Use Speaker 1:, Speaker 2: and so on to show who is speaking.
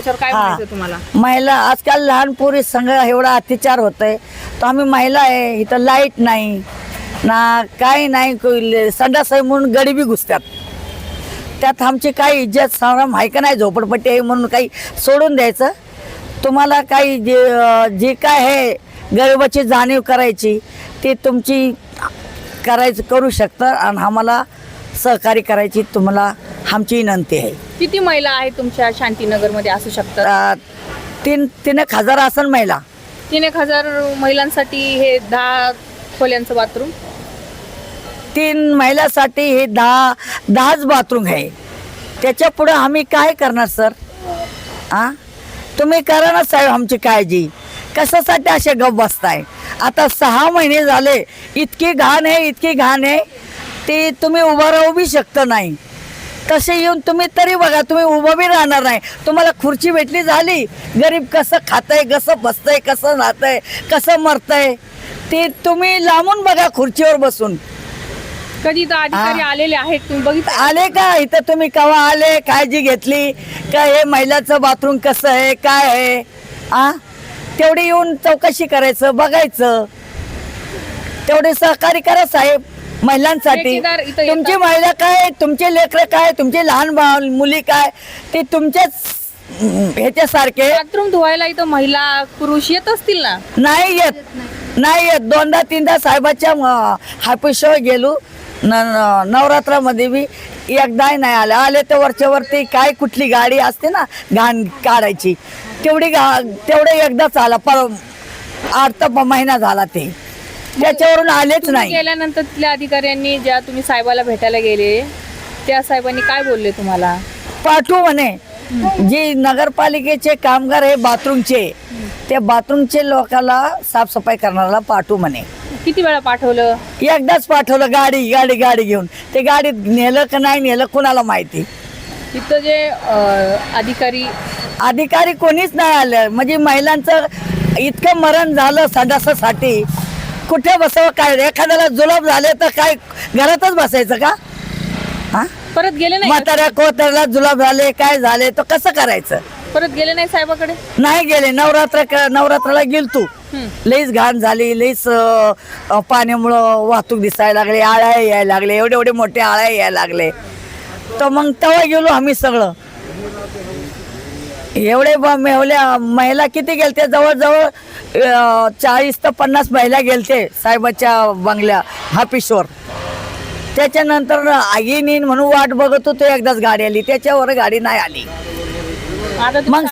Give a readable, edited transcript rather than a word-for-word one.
Speaker 1: त्याच्यावर काय म्हणायचं तुम्हाला?
Speaker 2: महिला आजकाल लहान पोरी संग एवढा अत्याचार होतोय. तर आम्ही महिला आहे, इथं लाईट नाही ना काही नाही, संडास आहे म्हणून गरिबी घुसतात. त्यात आमची काही इज्जत संभ्रम आहे का नाही, झोपडपट्टी आहे म्हणून काही सोडून द्यायचं. तुम्हाला काही जे काय आहे गरिबाची जाणीव करायची ते तुमची करू शकता आणि आम्हाला सहकार्य करायची तुम्हाला आमची विनंती आहे.
Speaker 1: किती महिला आहेत तुमच्या शांतीनगरमध्ये असू शकतात?
Speaker 2: 3,000 असन महिला.
Speaker 1: 3,000 महिलांसाठी हे 10 खोल्यांचं बाथरूम.
Speaker 2: 3 महिलांसाठी हे 10च बाथरूम आहे. त्याच्या पुढे आम्ही काय करणार सर? तुम्ही करा ना साहेब आमची काळजी. कशासाठी असे गप बसताय? आता 6 महिने झाले, इतकी घाण आहे ते तुम्ही उभं राहू बी शकत नाही. तसे येऊन तुम्ही तरी बघा, तुम्ही उभं बी राहणार नाही. तुम्हाला खुर्ची भेटली झाली. गरीब कसं खातंय, कसं बसतंय, कसं राहतंय, कसं मरतंय ते तुम्ही लांबून बघा खुर्चीवर बसून.
Speaker 1: कधी तर अधिकारी आलेले आहेत, तुम्ही बघितलं?
Speaker 2: आले का इथं? तुम्ही केव्हा आले? काळजी घेतली का? हे महिलाचं बाथरूम कसं आहे, काय आहे? तेवढी येऊन चौकशी करायचं, बघायचं. तेवढे सहकार्य करा साहेब महिलांसाठी. तुमची महिला काय, तुमचे लेकरं काय, तुमचे लहान मुली काय, ते तुमच्याच ह्याच्यासारखे.
Speaker 1: बाथरूम धुवायला इथं महिला पुरुष येत असतील ना?
Speaker 2: नाही येत. 2दा-3दा साहेबाच्या हापिसवर गेलो. नवरात्रामध्ये बी एकदाही नाही आले तर वरती काय कुठली गाडी असते ना घाण काढायची, तेवढे एकदाच आला. 8 महिना झाला ते, त्याच्यावरून आलेच नाही.
Speaker 1: गेल्यानंतर तिथल्या अधिकाऱ्यांनी ज्या तुम्ही साहेबाला भेटायला गेले त्या साहेबांनी काय बोलले तुम्हाला?
Speaker 2: पाठवू म्हणे. जे नगरपालिकेचे कामगार आहे बाथरूमचे, त्या बाथरूमचे लोकांना साफसफाई करणाऱ्याला पाठवू म्हणे.
Speaker 1: किती वेळा पाठवलं?
Speaker 2: एकदाच पाठवलं. गाडी घेऊन. ते गाडीत नेलं का नाही नेलं कुणाला माहिती.
Speaker 1: तिथं जे
Speaker 2: अधिकारी कोणीच नाही आलं. म्हणजे महिलांचं इतकं मरण झालं संडासासाठी, कुठे बसावं काय? एखाद्याला जुलाब झाले तर काय घरातच बसायचं का?
Speaker 1: परत गेले नाही?
Speaker 2: म्हाताऱ्या कोताऱ्याला जुलाब झाले, काय झाले तर कसं करायचं?
Speaker 1: परत गेले नाही साहेबाकडे?
Speaker 2: नाही गेले. नवरात्राला गेलतो. लईच घाण झाली, लईच पाण्यामुळं वाहतूक दिसायला लागली, आळ्या यायला लागले, एवढे मोठे आळ्या यायला लागले. तर मग तेव्हा गेलो आम्ही सगळं. एवढे महिला किती गेलते? जवळजवळ 40 ते 50 महिला गेलते साहेबाच्या बंगल्या हापिसवर. त्याच्यानंतर येईन म्हणून वाट बघत होतो. एकदाच गाडी आली, त्याच्यावर गाडी नाही आली.
Speaker 1: आता
Speaker 2: मग